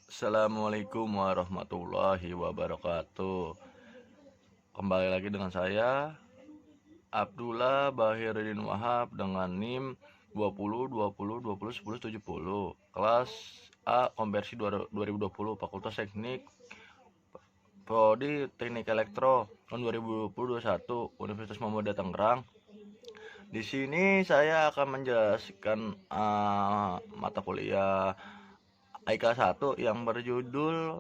Assalamualaikum warahmatullahi wabarakatuh. Kembali lagi dengan saya Abdullah Bahiruddin Wahab dengan NIM 20 kelas A konversi 2020 Fakultas Teknik Prodi Teknik Elektro tahun 2021 Universitas Muhammadiyah Tangerang. Di sini saya akan menjelaskan mata kuliah IK 1 yang berjudul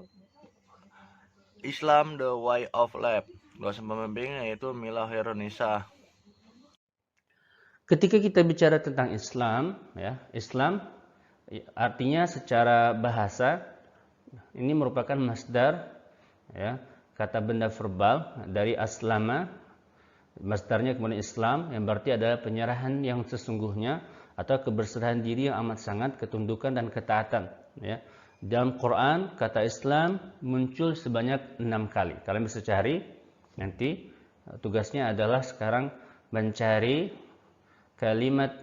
Islam The Way of Life. Dosen pembimbingnya yaitu Mila Heronisa. Ketika kita bicara tentang Islam, Islam artinya secara bahasa ini merupakan masdar, kata benda verbal dari aslama. Masdarnya kemudian Islam, yang berarti adalah penyerahan yang sesungguhnya atau keberserahan diri yang amat sangat, ketundukan dan ketaatan. Dalam Quran kata Islam muncul sebanyak 6 kali. Kalian bisa cari nanti. Tugasnya adalah sekarang mencari kalimat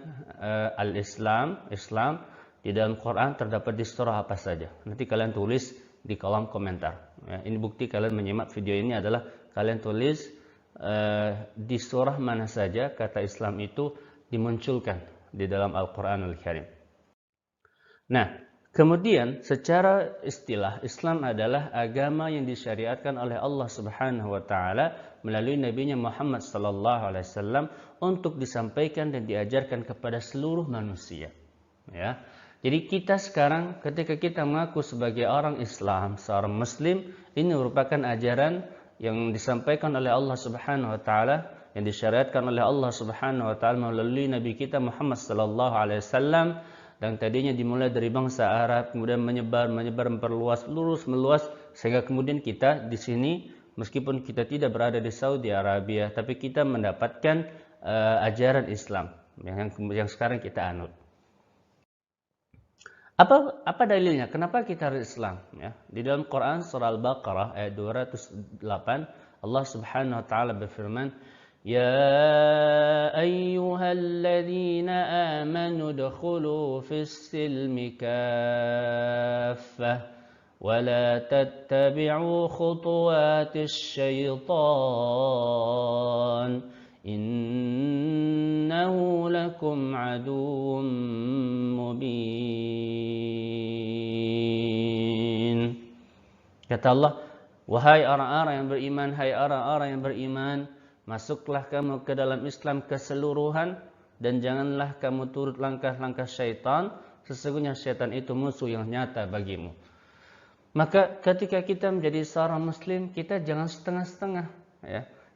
al-Islam, Islam di dalam Quran terdapat di surah apa saja. Nanti kalian tulis di kolom komentar. Ini bukti kalian menyimak video ini adalah kalian tulis di surah mana saja kata Islam itu dimunculkan di dalam Al-Quran Al-Karim. Nah, kemudian secara istilah Islam adalah agama yang disyariatkan oleh Allah Subhanahu wa taala melalui nabinya Muhammad sallallahu alaihi wasallam untuk disampaikan dan diajarkan kepada seluruh manusia. Jadi kita sekarang ketika kita mengaku sebagai orang Islam, seorang muslim, ini merupakan ajaran yang disampaikan oleh Allah Subhanahu wa taala, yang disyariatkan oleh Allah Subhanahu wa taala melalui nabi kita Muhammad sallallahu alaihi wasallam, dan tadinya dimulai dari bangsa Arab, kemudian menyebar, memperluas, meluas sehingga kemudian kita di sini meskipun kita tidak berada di Saudi Arabia, tapi kita mendapatkan ajaran Islam yang sekarang kita anut. Apa dalilnya? Kenapa kita harus Islam? Di dalam Quran surah Al-Baqarah ayat 208 Allah Subhanahu wa taala berfirman, "Ya ayyuhalladzina amanu dkhulu fis-silmi kaffah wa la tattabi'u khutuwatis syaitan innahu lakum aduwwum mubin." Kata Allah, wahai orang-orang yang beriman, hai orang-orang yang beriman, masuklah kamu ke dalam Islam keseluruhan dan janganlah kamu turut langkah-langkah syaitan, sesungguhnya syaitan itu musuh yang nyata bagimu. Maka ketika kita menjadi seorang muslim, kita jangan setengah-setengah,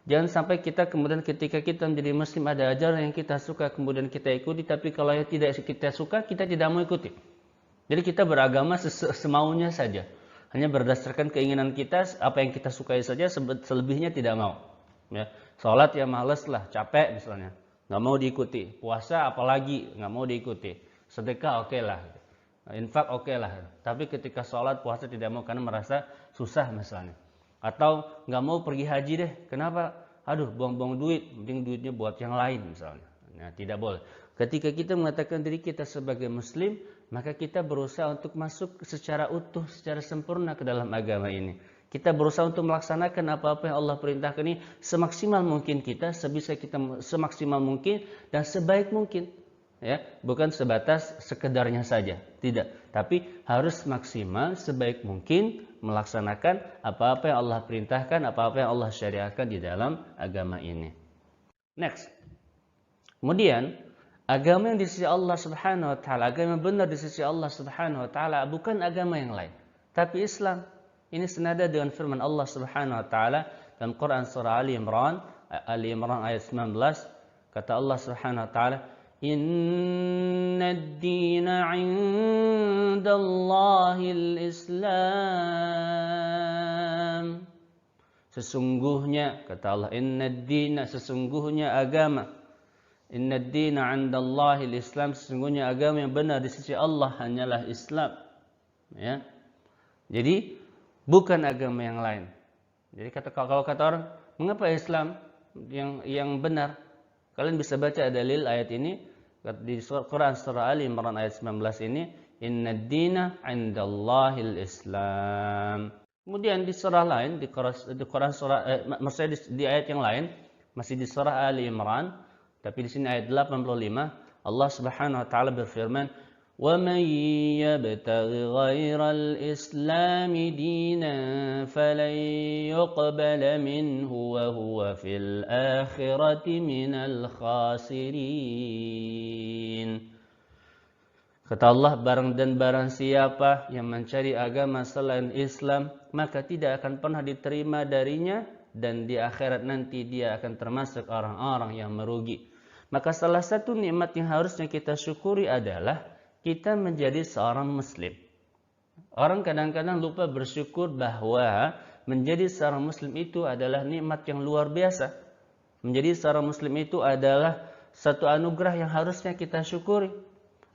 Jangan sampai kita kemudian ketika kita menjadi muslim ada ajaran yang kita suka kemudian kita ikuti, tapi kalau yang tidak kita suka kita tidak mau ikuti. Jadi kita beragama semaunya saja, hanya berdasarkan keinginan kita, apa yang kita sukai saja, selebihnya tidak mau. Sholat ya males lah, capek misalnya, nggak mau diikuti. Puasa apalagi nggak mau diikuti. Sedekah oke lah, infak oke lah. Tapi ketika sholat puasa tidak mau karena merasa susah misalnya. Atau nggak mau pergi haji deh, kenapa? Aduh, buang-buang duit, mending duitnya buat yang lain misalnya. Nah, tidak boleh. Ketika kita mengatakan diri kita sebagai muslim, maka kita berusaha untuk masuk secara utuh, secara sempurna ke dalam agama ini. Kita berusaha untuk melaksanakan apa-apa yang Allah perintahkan ini semaksimal mungkin kita, sebisa kita semaksimal mungkin dan sebaik mungkin. Bukan sebatas sekedarnya saja, tidak, tapi harus maksimal sebaik mungkin melaksanakan apa-apa yang Allah perintahkan, apa-apa yang Allah syariatkan di dalam agama ini. Next. Kemudian agama yang di sisi Allah Subhanahu wa taala, agama yang benar di sisi Allah Subhanahu wa taala bukan agama yang lain, tapi Islam. Ini senada dengan firman Allah Subhanahu wa taala dalam Quran surah Ali Imran ayat 19, kata Allah Subhanahu wa taala, "Inna ad-dina 'indallahil Islam." Sesungguhnya, kata Allah, inna ad-dina, sesungguhnya agama, inna ad-dina 'indallahil Islam, sesungguhnya agama yang benar di sisi Allah hanyalah Islam. Jadi bukan agama yang lain. Jadi kalau kata orang, mengapa Islam yang benar? Kalian bisa baca dalil ayat ini di Quran surah Ali Imran ayat 19 ini, Innad dina 'indallahil Islam. Kemudian di surah lain, di Quran surah maksudnya di ayat yang lain, masih di surah Ali Imran, tapi di sini ayat 85, Allah Subhanahu wa taala berfirman, وَمَن يَبْتَغِ غَيْرَ الْإِسْلَامِ دِينًا فَلَن يُقْبَلَ مِنْهُ وَهُوَ فِي الْآخِرَةِ مِنَ الْخَاسِرِينَ. Kata Allah, barang siapa yang mencari agama selain Islam, maka tidak akan pernah diterima darinya, dan di akhirat nanti dia akan termasuk orang-orang yang merugi. Maka salah satu nikmat yang harusnya kita syukuri adalah kita menjadi seorang muslim. Orang kadang-kadang lupa bersyukur bahwa menjadi seorang muslim itu adalah nikmat yang luar biasa. Menjadi seorang muslim itu adalah satu anugerah yang harusnya kita syukuri.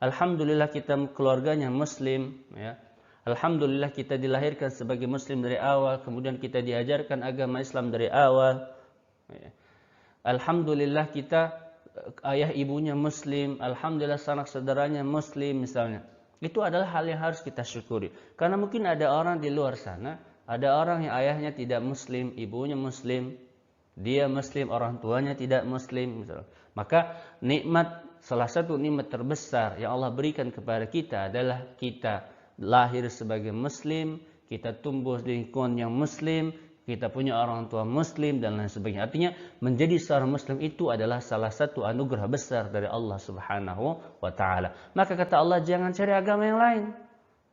Alhamdulillah kita keluarganya muslim, ya. Alhamdulillah kita dilahirkan sebagai muslim dari awal, kemudian kita diajarkan agama Islam dari awal. Ya. Alhamdulillah kita ayah ibunya muslim, alhamdulillah sanak saudaranya muslim misalnya. Itu adalah hal yang harus kita syukuri. Karena mungkin ada orang di luar sana, ada orang yang ayahnya tidak muslim, ibunya muslim, dia muslim, orang tuanya tidak muslim misalnya. Maka salah satu nikmat terbesar yang Allah berikan kepada kita adalah kita lahir sebagai muslim, kita tumbuh di lingkungan yang muslim, kita punya orang tua muslim dan lain sebagainya. Artinya menjadi seorang muslim itu adalah salah satu anugerah besar dari Allah Subhanahu wa taala. Maka kata Allah, jangan cari agama yang lain,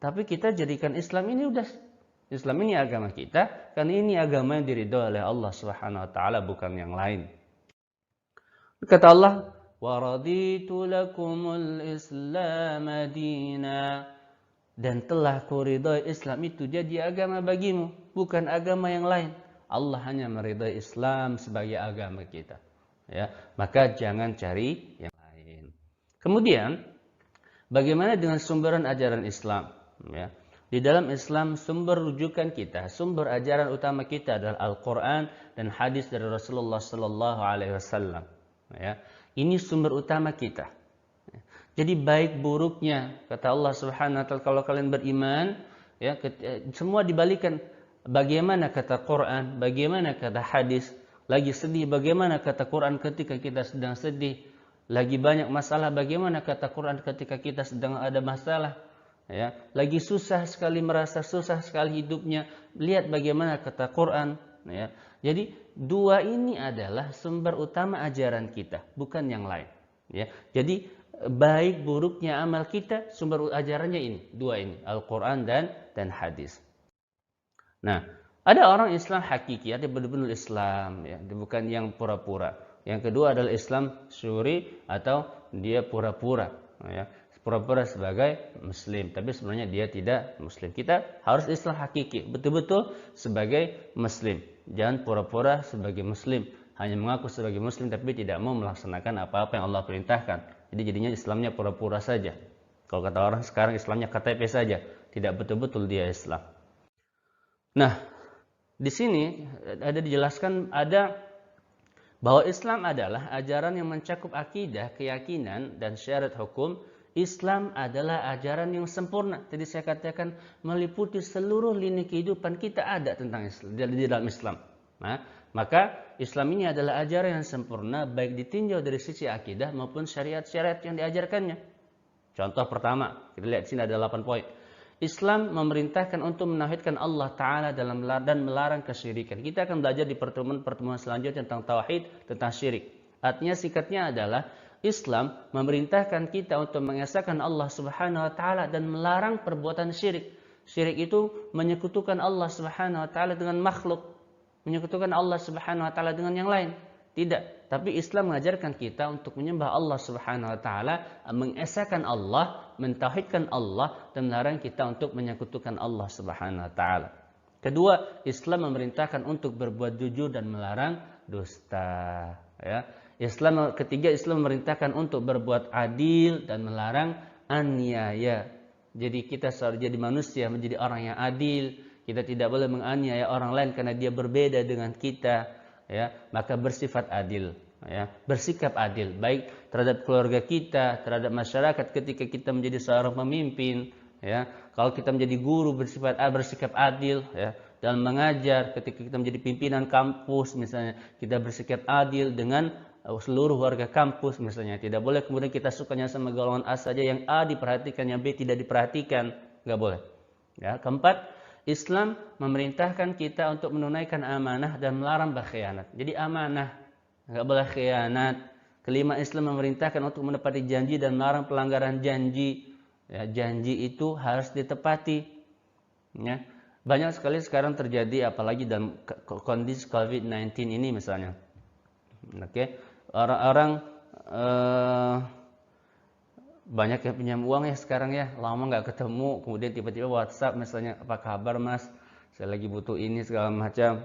tapi kita jadikan Islam ini Islam ini agama kita, karena ini agama yang diridhoi oleh Allah Subhanahu wa taala, bukan yang lain. Kata Allah, wa raditu lakumul Islam dina, dan telah kuridhai Islam itu jadi agama bagimu, bukan agama yang lain. Allah hanya meridhai Islam sebagai agama kita. Ya, maka jangan cari yang lain. Kemudian, bagaimana dengan sumberan ajaran Islam? Ya, di dalam Islam sumber rujukan kita, sumber ajaran utama kita adalah Al-Quran dan hadis dari Rasulullah Sallallahu Alaihi Wasallam. Ya, ini sumber utama kita. Jadi baik buruknya, kata Allah Subhanahu wa taala, kalau kalian beriman, ya, semua dibalikan. Bagaimana kata Quran, bagaimana kata hadis, lagi sedih bagaimana kata Quran ketika kita sedang sedih, lagi banyak masalah bagaimana kata Quran ketika kita sedang ada masalah, ya, lagi susah sekali, merasa susah sekali hidupnya, lihat bagaimana kata Quran, ya. Jadi dua ini adalah sumber utama ajaran kita, bukan yang lain, ya. Jadi baik buruknya amal kita, sumber ajarannya ini, dua ini, Al-Quran dan hadis. Nah, ada orang Islam hakiki, ada benar-benar Islam, ya, bukan yang pura-pura. Yang kedua adalah Islam syuri, atau dia pura-pura, ya, pura-pura sebagai Muslim, tapi sebenarnya dia tidak Muslim. Kita harus Islam hakiki, betul-betul sebagai Muslim. Jangan pura-pura sebagai Muslim, hanya mengaku sebagai Muslim tapi tidak mau melaksanakan apa-apa yang Allah perintahkan. Jadi jadinya Islamnya pura-pura saja. Kalau kata orang sekarang Islamnya KTP saja, tidak betul-betul dia Islam. Nah, di sini ada dijelaskan bahwa Islam adalah ajaran yang mencakup akidah, keyakinan, dan syariat hukum. Islam adalah ajaran yang sempurna. Tadi saya katakan meliputi seluruh lini kehidupan kita ada tentang Islam, di dalam Islam. Nah, maka Islam ini adalah ajaran yang sempurna, baik ditinjau dari sisi akidah maupun syariat-syariat yang diajarkannya. Contoh pertama, kita lihat sini ada 8 poin. Islam memerintahkan untuk menauhidkan Allah Ta'ala dan melarang kesyirikan. Kita akan belajar di pertemuan selanjutnya tentang tauhid, tentang syirik. Artinya singkatnya adalah Islam memerintahkan kita untuk mengesahkan Allah Subhanahu wa taala dan melarang perbuatan syirik. Syirik itu menyekutukan Allah Subhanahu wa taala dengan makhluk, menyekutukan Allah Subhanahu wa taala dengan yang lain. Tidak, tapi Islam mengajarkan kita untuk menyembah Allah Subhanahu wa taala, mengesahkan Allah, mentauhidkan Allah, dan melarang kita untuk menyekutukan Allah Subhanahu wa taala. Kedua, Islam memerintahkan untuk berbuat jujur dan melarang dusta, ya. Ketiga, Islam memerintahkan untuk berbuat adil dan melarang aniaya. Jadi kita harus jadi manusia, menjadi orang yang adil. Kita tidak boleh menganiaya orang lain karena dia berbeda dengan kita, ya. Maka bersifat adil, ya. Bersikap adil baik terhadap keluarga kita, terhadap masyarakat ketika kita menjadi seorang pemimpin, Ya, kalau kita menjadi guru bersikap adil, ya, dalam mengajar, ketika kita menjadi pimpinan kampus misalnya, kita bersikap adil dengan seluruh warga kampus misalnya. Tidak boleh kemudian kita sukanya sama golongan A saja, yang A diperhatikan, yang B tidak diperhatikan, nggak boleh. Ya, keempat, Islam memerintahkan kita untuk menunaikan amanah dan melarang berkhianat. Jadi amanah, nggak boleh khianat. Kelima, Islam memerintahkan untuk menepati janji dan melarang pelanggaran janji. Ya, janji itu harus ditepati. Ya. Banyak sekali sekarang terjadi, apalagi dalam kondisi COVID-19 ini misalnya. Oke, orang-orang banyak yang pinjam uang ya sekarang ya, lama nggak ketemu, kemudian tiba-tiba WhatsApp misalnya, apa kabar mas, saya lagi butuh ini segala macam,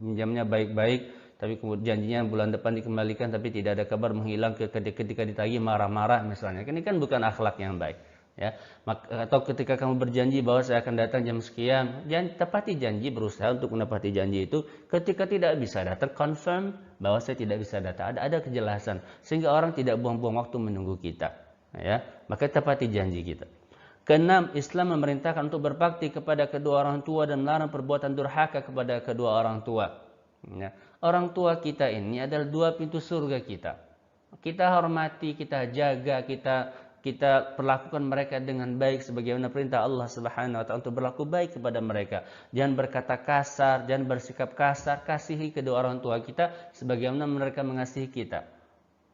pinjamnya baik-baik, tapi kemudian janjinya bulan depan dikembalikan, tapi tidak ada kabar, menghilang, ketika ditagih marah-marah misalnya. Ini kan bukan akhlak yang baik, ya. Atau ketika kamu berjanji bahwa saya akan datang jam sekian, jangan tepati janji, berusaha untuk menepati janji itu. Ketika tidak bisa datang, confirm bahwa saya tidak bisa datang, ada kejelasan, sehingga orang tidak buang-buang waktu menunggu kita. Ya, maka tepati janji kita. Keenam, Islam memerintahkan untuk berbakti kepada kedua orang tua dan melarang perbuatan durhaka kepada kedua orang tua. Ya, orang tua kita ini adalah dua pintu surga kita. Kita hormati, kita jaga, kita perlakukan mereka dengan baik sebagaimana perintah Allah Subhanahu wa taala untuk berlaku baik kepada mereka. Jangan berkata kasar, jangan bersikap kasar, kasihi kedua orang tua kita sebagaimana mereka mengasihi kita.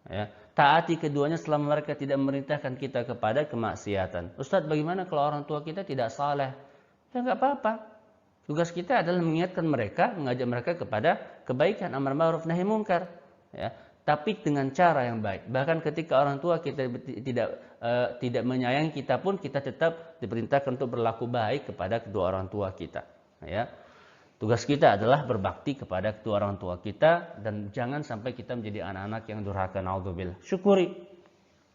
Ya, taati keduanya selama mereka tidak memerintahkan kita kepada kemaksiatan. Ustadz, bagaimana kalau orang tua kita tidak saleh? Ya nggak apa-apa. Tugas kita adalah mengingatkan mereka, mengajak mereka kepada kebaikan, amar ma'ruf nahi munkar. Ya, tapi dengan cara yang baik. Bahkan ketika orang tua kita tidak menyayangi kita pun, kita tetap diperintahkan untuk berlaku baik kepada kedua orang tua kita. Ya. Tugas kita adalah berbakti kepada kedua orang tua kita, dan jangan sampai kita menjadi anak-anak yang durhaka, naudzubillah. Syukuri.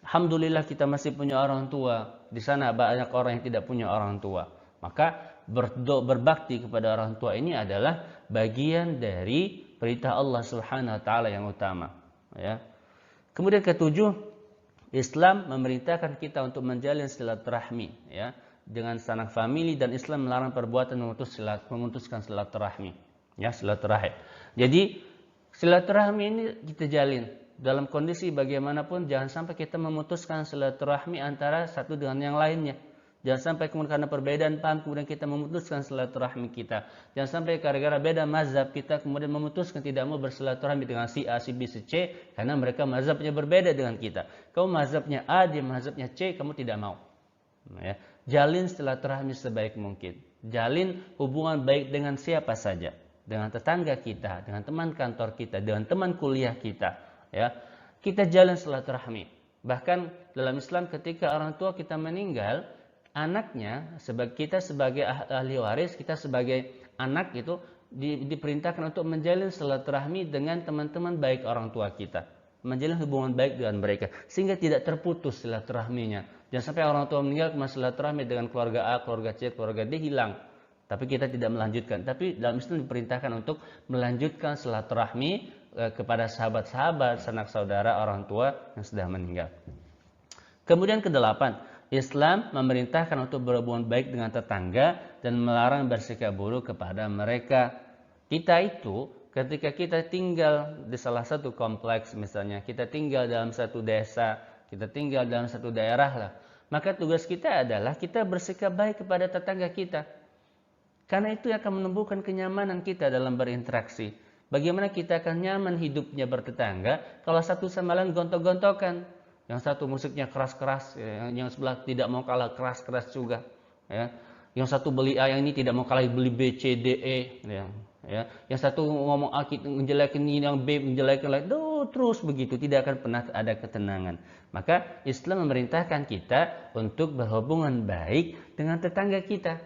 Alhamdulillah kita masih punya orang tua. Di sana banyak orang yang tidak punya orang tua. Maka berbakti kepada orang tua ini adalah bagian dari perintah Allah Subhanahu wa taala yang utama, ya. Kemudian ketujuh, Islam memerintahkan kita untuk menjalin silaturahmi, ya, dengan sanak famili, dan Islam melarang perbuatan memutuskan silaturahmi, ya, silaturahim. Jadi silaturahmi ini kita jalin dalam kondisi bagaimanapun. Jangan sampai kita memutuskan silaturahmi antara satu dengan yang lainnya. Jangan sampai kemudian karena perbedaan paham kemudian kita memutuskan silaturahmi kita. Jangan sampai gara-gara beda mazhab kita kemudian memutuskan tidak mau bersilaturahmi dengan si A, si B, si C, karena mereka mazhabnya berbeda dengan kita. Kamu mazhabnya A, dia mazhabnya C, kamu tidak mau. Ya. Jalin silaturahmi sebaik mungkin. Jalin hubungan baik dengan siapa saja, dengan tetangga kita, dengan teman kantor kita, dengan teman kuliah kita. Ya. Kita jalin silaturahmi. Bahkan dalam Islam ketika orang tua kita meninggal, anaknya, kita sebagai ahli waris, kita sebagai anak itu diperintahkan untuk menjalin silaturahmi dengan teman-teman baik orang tua kita, menjalin hubungan baik dengan mereka sehingga tidak terputus silaturahminya. Jangan sampai orang tua meninggal kemudian silaturahmi dengan keluarga A, keluarga C, keluarga D hilang, tapi kita tidak melanjutkan. Tapi dalam Islam diperintahkan untuk melanjutkan silaturahmi kepada sahabat-sahabat, sanak saudara orang tua yang sudah meninggal. Kemudian kedelapan, Islam memerintahkan untuk berhubungan baik dengan tetangga dan melarang bersikap buruk kepada mereka. Kita itu ketika kita tinggal di salah satu kompleks misalnya, kita tinggal dalam satu desa, kita tinggal dalam satu daerah lah, maka tugas kita adalah kita bersikap baik kepada tetangga kita. Karena itu akan menumbuhkan kenyamanan kita dalam berinteraksi. Bagaimana kita akan nyaman hidupnya bertetangga kalau satu sama lain gontok-gontokan? Yang satu musiknya keras-keras, ya, yang sebelah tidak mau kalah keras-keras juga, ya. Yang satu beli A, yang ini tidak mau kalah beli B, C, D, E, ya. Ya. Yang satu ngomong A menjelekin ini, yang B menjelekin lagi, terus begitu, tidak akan pernah ada ketenangan. Maka Islam memerintahkan kita untuk berhubungan baik dengan tetangga kita.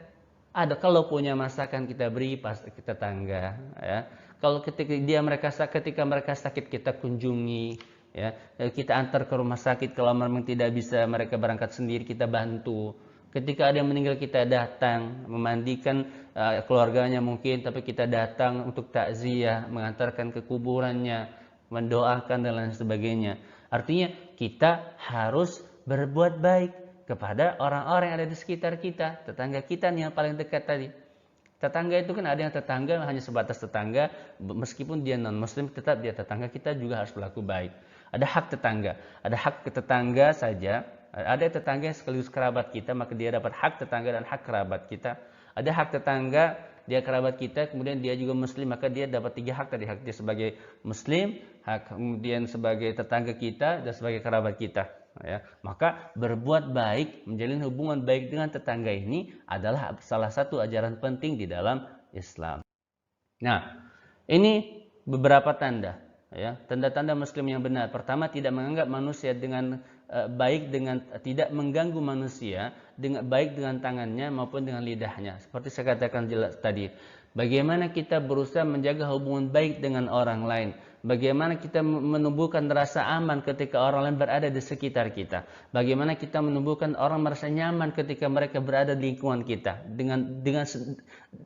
Ada kalau punya masakan kita beri pas kita tetangga, ya. Kalau ketika mereka sakit kita kunjungi. Ya, kita antar ke rumah sakit. Kalau memang tidak bisa mereka berangkat sendiri, kita bantu. Ketika ada yang meninggal, kita datang memandikan keluarganya mungkin, tapi kita datang untuk takziah, mengantarkan ke kuburannya, mendoakan dan lain sebagainya. Artinya kita harus berbuat baik. kepada orang-orang yang ada di sekitar kita, tetangga kita nih yang paling dekat tadi. Tetangga itu kan ada yang tetangga hanya sebatas tetangga, meskipun dia non-muslim tetap dia tetangga, kita juga harus berlaku baik. Ada hak tetangga, ada hak ke tetangga saja, ada tetangga yang sekaligus kerabat kita, maka dia dapat hak tetangga dan hak kerabat kita. Ada hak tetangga, dia kerabat kita, kemudian dia juga muslim, maka dia dapat 3 hak tadi, hak dia sebagai muslim, hak kemudian sebagai tetangga kita, dan sebagai kerabat kita. Ya, maka berbuat baik, menjalin hubungan baik dengan tetangga ini adalah salah satu ajaran penting di dalam Islam. Nah, ini beberapa tanda, ya, tanda-tanda Muslim yang benar. Pertama, tidak menganggap manusia dengan baik, dengan tidak mengganggu manusia dengan baik dengan tangannya maupun dengan lidahnya. Seperti saya katakan jelas tadi, bagaimana kita berusaha menjaga hubungan baik dengan orang lain. Bagaimana kita menumbuhkan rasa aman ketika orang lain berada di sekitar kita. Bagaimana kita menumbuhkan orang merasa nyaman ketika mereka berada di lingkungan kita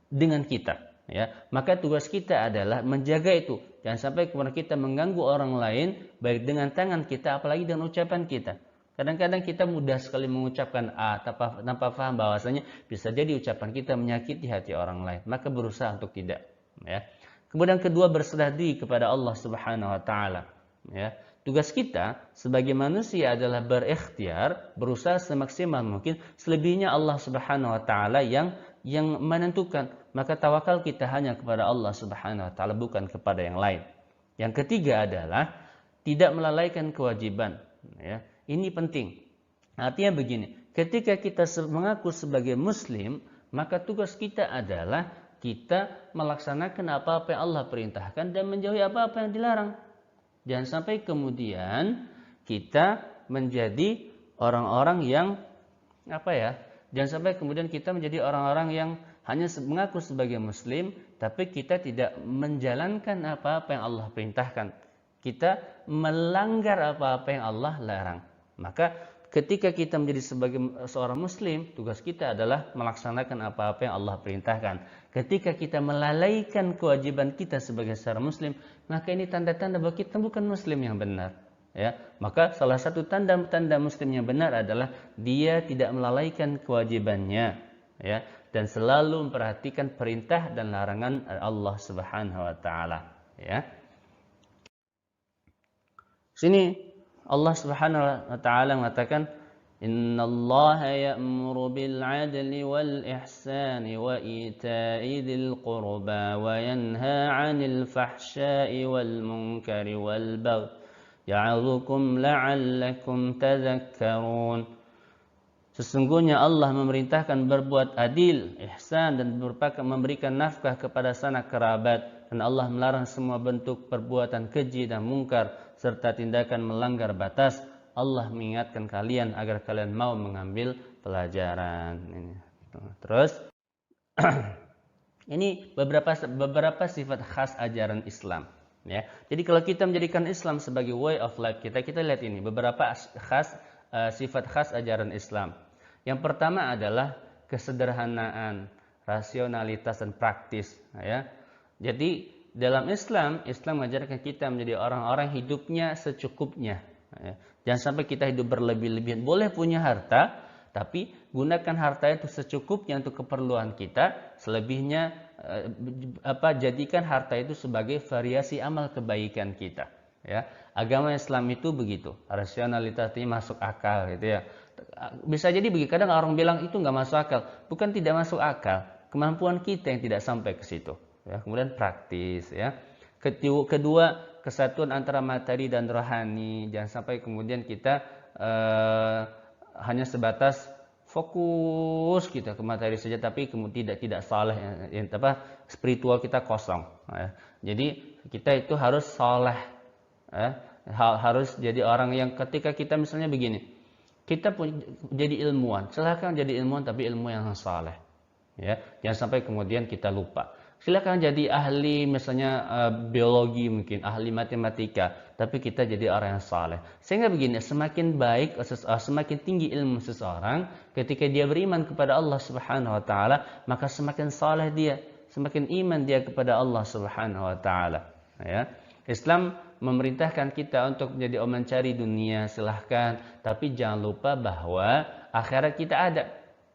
dengan kita. Ya, maka tugas kita adalah menjaga itu. Jangan sampai kemudian kita mengganggu orang lain baik dengan tangan kita apalagi dengan ucapan kita. Kadang-kadang kita mudah sekali mengucapkan A tanpa paham bahwasanya bisa jadi ucapan kita menyakiti hati orang lain. Maka berusaha untuk tidak. Ya. Kemudian kedua, berserah diri kepada Allah Subhanahu wa taala. Ya. Tugas kita sebagai manusia adalah berikhtiar, berusaha semaksimal mungkin, selebihnya Allah Subhanahu wa taala yang menentukan. Maka tawakal kita hanya kepada Allah Subhanahu wa taala, bukan kepada yang lain. Yang ketiga adalah tidak melalaikan kewajiban. Ya. Ini penting. Artinya begini, ketika kita mengaku sebagai muslim, maka tugas kita adalah kita melaksanakan apa-apa yang Allah perintahkan dan menjauhi apa-apa yang dilarang. Jangan sampai kemudian kita menjadi orang-orang yang jangan sampai kemudian kita menjadi orang-orang yang hanya mengaku sebagai muslim tapi kita tidak menjalankan apa-apa yang Allah perintahkan. Kita melanggar apa-apa yang Allah larang. Maka ketika kita menjadi sebagai seorang muslim, tugas kita adalah melaksanakan apa-apa yang Allah perintahkan. Ketika kita melalaikan kewajiban kita sebagai seorang muslim, maka ini tanda-tanda bahwa kita bukan muslim yang benar. Ya, maka salah satu tanda-tanda muslim yang benar adalah dia tidak melalaikan kewajibannya, ya, dan selalu memperhatikan perintah dan larangan Allah Subhanahu wa taala, ya. Sini Allah Subhanahu wa taala mengatakan, innallaha ya'muru bil 'adli wal ihsani wa ita'i dzil qurba wa yanha 'anil fahsya'i wal munkari wal baghi ya'idzukum la'allakum tadhakkarun. Sesungguhnya Allah memerintahkan berbuat adil, ihsan, dan memberikan nafkah kepada sanak kerabat, dan Allah melarang semua bentuk perbuatan keji dan mungkar serta tindakan melanggar batas. Allah mengingatkan kalian agar kalian mau mengambil pelajaran. Terus ini beberapa sifat khas ajaran Islam. Ya, jadi kalau kita menjadikan Islam sebagai way of life kita lihat ini beberapa sifat khas ajaran Islam. Yang pertama adalah kesederhanaan, rasionalitas dan praktis. Ya, jadi dalam Islam mengajarkan kita menjadi orang-orang hidupnya secukupnya. Ya. Jangan sampai kita hidup berlebih-lebihan. Boleh punya harta, tapi gunakan harta itu secukupnya untuk keperluan kita. Selebihnya jadikan harta itu sebagai variasi amal kebaikan kita. Ya, agama Islam itu begitu. Rasionalitasnya masuk akal, gitu ya. Bisa jadi begitu. Kadang orang bilang itu nggak masuk akal. Bukan tidak masuk akal. Kemampuan kita yang tidak sampai ke situ. Ya, kemudian praktis. Ya. Kedua, kesatuan antara materi dan rohani. Jangan sampai kemudian kita hanya sebatas fokus kita ke materi saja, tapi kemudian tidak saleh, spiritual kita kosong. Ya. Jadi kita itu harus saleh, ya. Harus jadi orang yang ketika kita misalnya begini, kita jadi ilmuwan, silakan jadi ilmuwan tapi ilmu yang saleh. Ya. Jangan sampai kemudian kita lupa. Silakan jadi ahli misalnya biologi, mungkin ahli matematika, tapi kita jadi orang yang saleh. Sehingga begini, semakin baik, semakin tinggi ilmu seseorang, ketika dia beriman kepada Allah Subhanahu wa taala, maka semakin saleh dia, semakin iman dia kepada Allah Subhanahu wa taala. Ya. Islam memerintahkan kita untuk menjadi orang mencari dunia, silahkan. Tapi jangan lupa bahwa akhirat kita ada.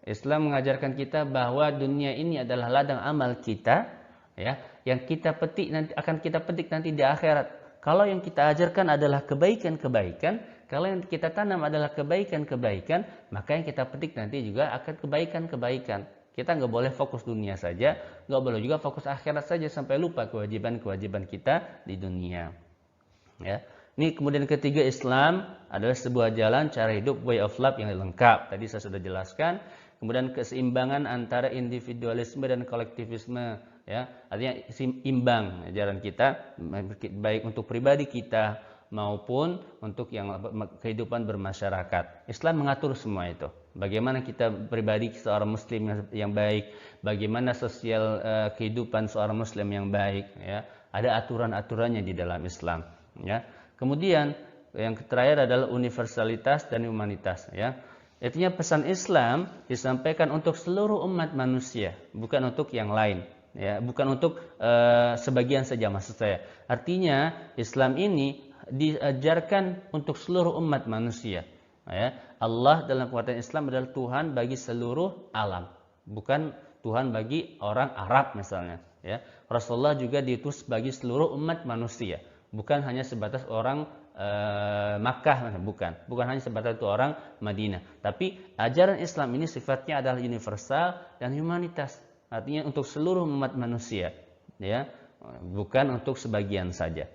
Islam mengajarkan kita bahwa dunia ini adalah ladang amal kita, ya, yang kita petik nanti akan kita petik nanti di akhirat. Kalau yang kita ajarkan adalah kebaikan-kebaikan, kalau yang kita tanam adalah kebaikan-kebaikan, maka yang kita petik nanti juga akan kebaikan-kebaikan. Kita nggak boleh fokus dunia saja, nggak boleh juga fokus akhirat saja sampai lupa kewajiban-kewajiban kita di dunia. Ya. Ini kemudian ketiga, Islam adalah sebuah jalan cara hidup, way of life yang lengkap. Tadi saya sudah jelaskan. Kemudian keseimbangan antara individualisme dan kolektivisme, ya, artinya imbang ajaran kita, baik untuk pribadi kita maupun untuk yang kehidupan bermasyarakat. Islam mengatur semua itu. Bagaimana kita pribadi seorang muslim yang baik, bagaimana sosial kehidupan seorang muslim yang baik, ya. Ada aturan-aturannya di dalam Islam, ya. Kemudian yang terakhir adalah universalitas dan humanitas, ya. Artinya pesan Islam disampaikan untuk seluruh umat manusia, bukan untuk yang lain, ya, bukan untuk sebagian saja, maksud saya. Artinya Islam ini diajarkan untuk seluruh umat manusia, ya. Allah dalam pengertian Islam adalah Tuhan bagi seluruh alam, bukan Tuhan bagi orang Arab misalnya, ya. Rasulullah juga diutus bagi seluruh umat manusia, bukan hanya sebatas orang Makkah, bukan hanya sebatas itu orang Madinah. Tapi ajaran Islam ini sifatnya adalah universal dan humanitas, artinya untuk seluruh umat manusia, ya, bukan untuk sebagian saja.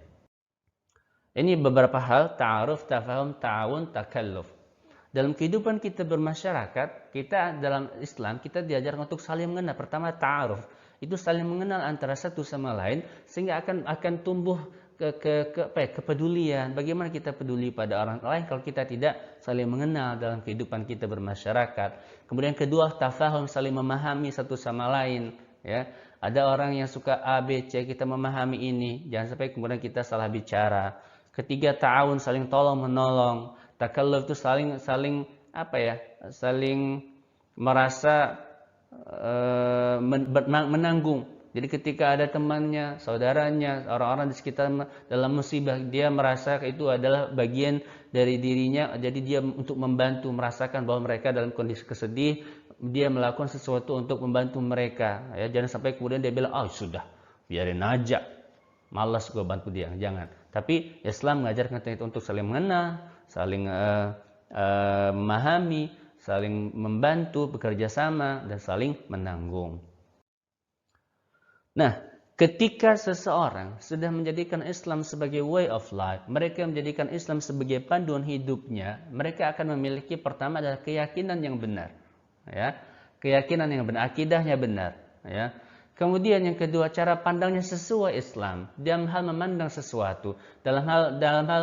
Ini beberapa hal: ta'aruf, tafahum, ta'awun, takalluf. Dalam kehidupan kita bermasyarakat, kita dalam Islam kita diajarkan untuk saling mengenal. Pertama, ta'aruf, itu saling mengenal antara satu sama lain sehingga akan tumbuh kepedulian. Bagaimana kita peduli pada orang lain kalau kita tidak saling mengenal dalam kehidupan kita bermasyarakat. Kemudian kedua, tafahum, saling memahami satu sama lain, ya. Ada orang yang suka A, B, C, kita memahami ini, jangan sampai kemudian kita salah bicara. Ketiga, ta'awun, saling tolong menolong. Takalluf itu saling merasa menanggung. Jadi ketika ada temannya, saudaranya, orang-orang di sekitar dalam musibah, dia merasa itu adalah bagian dari dirinya. Jadi dia untuk membantu, merasakan bahwa mereka dalam kondisi kesedih, dia melakukan sesuatu untuk membantu mereka. Ya, jangan sampai kemudian dia bilang, oh sudah, biarin aja, malas gue bantu dia. Jangan. Tapi Islam mengajarkan kita untuk saling mengenal, saling memahami, saling membantu, bekerja sama, dan saling menanggung. Nah, ketika seseorang sudah menjadikan Islam sebagai way of life, mereka menjadikan Islam sebagai panduan hidupnya, mereka akan memiliki pertama adalah keyakinan yang benar, ya, keyakinan yang benar, akidahnya benar, ya. Kemudian yang kedua, cara pandangnya sesuai Islam dalam hal memandang sesuatu, dalam hal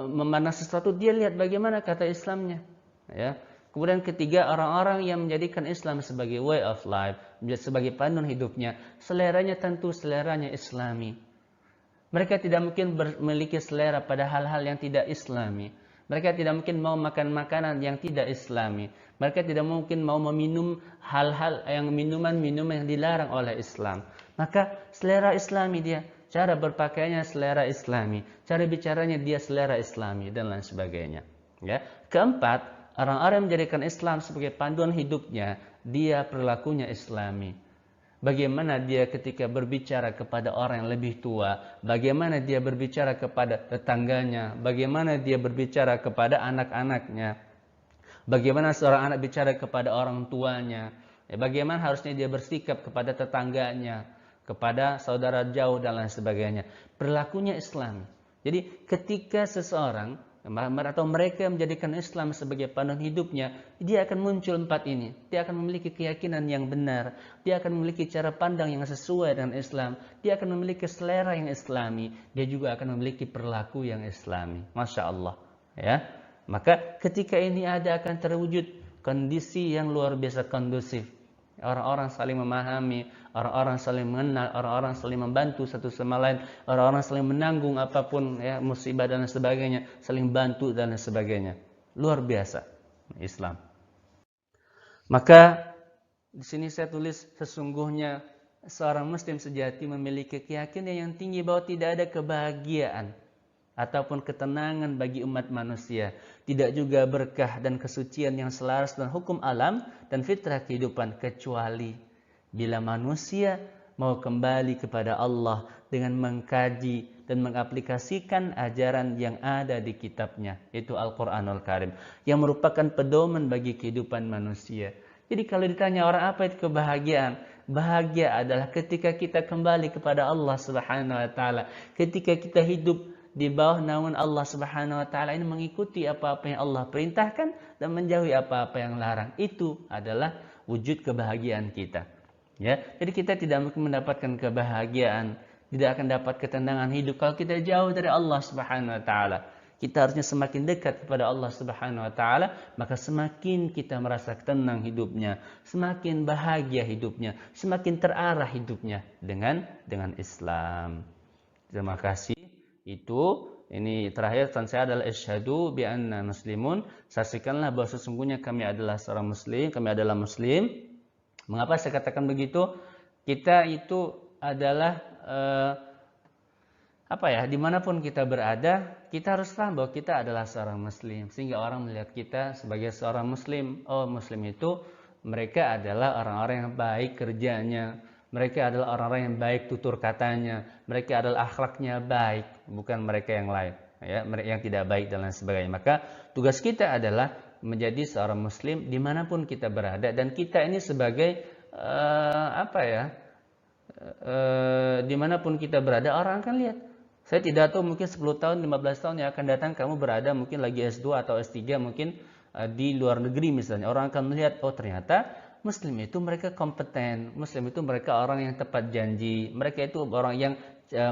memandang sesuatu dia lihat bagaimana kata Islamnya, ya. Kemudian ketiga, orang-orang yang menjadikan Islam sebagai way of life, sebagai panduan hidupnya, seleranya tentu seleranya Islami. Mereka tidak mungkin memiliki selera pada hal-hal yang tidak Islami. Mereka tidak mungkin mau makan makanan yang tidak Islami. Mereka tidak mungkin mau meminum hal-hal yang minuman-minuman yang dilarang oleh Islam. Maka selera Islami dia, cara berpakaiannya selera Islami, cara bicaranya dia selera Islami, dan lain sebagainya. Ya. Keempat, orang-orang yang menjadikan Islam sebagai panduan hidupnya, dia perilakunya Islami. Bagaimana dia ketika berbicara kepada orang yang lebih tua, bagaimana dia berbicara kepada tetangganya, bagaimana dia berbicara kepada anak-anaknya, bagaimana seorang anak bicara kepada orang tuanya, bagaimana harusnya dia bersikap kepada tetangganya, kepada saudara jauh, dan lain sebagainya. Perilakunya Islam. Jadi ketika seseorang atau mereka menjadikan Islam sebagai panduan hidupnya, dia akan muncul empat ini. Dia akan memiliki keyakinan yang benar, dia akan memiliki cara pandang yang sesuai dengan Islam, dia akan memiliki selera yang Islami, dia juga akan memiliki perilaku yang Islami. Masya Allah, ya. Maka ketika ini ada, akan terwujud kondisi yang luar biasa kondusif. Orang-orang saling memahami, orang-orang saling mengenal, orang-orang saling membantu satu sama lain, orang-orang saling menanggung apapun, ya, musibah dan sebagainya, saling bantu dan sebagainya. Luar biasa Islam. Maka di sini saya tulis, sesungguhnya seorang muslim sejati memiliki keyakinan yang tinggi bahwa tidak ada kebahagiaan ataupun ketenangan bagi umat manusia. Tidak juga berkah dan kesucian yang selaras dengan hukum alam dan fitrah kehidupan, kecuali bila manusia mau kembali kepada Allah dengan mengkaji dan mengaplikasikan ajaran yang ada di kitabnya, yaitu Al-Quranul Karim, yang merupakan pedoman bagi kehidupan manusia. Jadi kalau ditanya orang apa itu kebahagiaan? Bahagia adalah ketika kita kembali kepada Allah Subhanahu wa taala, ketika kita hidup di bawah naungan Allah Subhanahu wa taala, ini mengikuti apa-apa yang Allah perintahkan dan menjauhi apa-apa yang larang. Itu adalah wujud kebahagiaan kita. Ya, jadi kita tidak mungkin mendapatkan kebahagiaan, tidak akan dapat ketenangan hidup kalau kita jauh dari Allah Subhanahu wa taala. Kita harusnya semakin dekat kepada Allah Subhanahu wa taala, maka semakin kita merasa tenang hidupnya, semakin bahagia hidupnya, semakin terarah hidupnya dengan Islam. Terima kasih. Ini terakhir pesan saya adalah asyhadu bi anna muslimun. Saksikanlah bahwa sesungguhnya kami adalah seorang muslim, kami adalah muslim. Mengapa saya katakan begitu? Kita itu adalah dimanapun kita berada, kita harus paham bahwa kita adalah seorang muslim, sehingga orang melihat kita sebagai seorang muslim. Oh, muslim itu mereka adalah orang-orang yang baik kerjanya, mereka adalah orang-orang yang baik tutur katanya, mereka adalah akhlaknya baik, bukan mereka yang lain, ya, yang tidak baik dan lain sebagainya. Maka tugas kita adalah menjadi seorang muslim dimanapun kita berada, dan kita ini sebagai dimanapun kita berada, orang akan lihat. Saya tidak tahu, mungkin 10 tahun, 15 tahun yang akan datang kamu berada mungkin lagi S2 atau S3 mungkin di luar negeri misalnya. Orang akan melihat, oh ternyata muslim itu mereka kompeten, muslim itu mereka orang yang tepat janji, mereka itu orang yang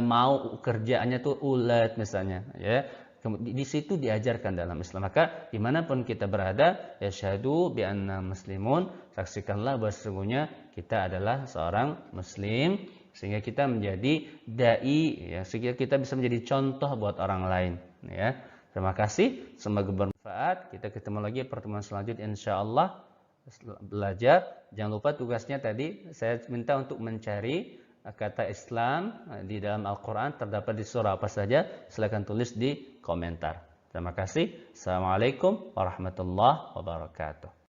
mau kerjaannya tuh ulet misalnya, ya. Di situ diajarkan dalam Islam. Maka dimanapun kita berada, ya syahadu bi anna muslimun, saksikanlah bahwa sesungguhnya kita adalah seorang muslim, sehingga kita menjadi dai, ya, sehingga kita bisa menjadi contoh buat orang lain, ya. Terima kasih, semoga bermanfaat. Kita ketemu lagi pertemuan selanjutnya insyaallah. Belajar, jangan lupa tugasnya tadi saya minta untuk mencari kata Islam di dalam Al-Quran terdapat di surah apa saja. Silakan tulis di komentar. Terima kasih. Assalamualaikum warahmatullahi wabarakatuh.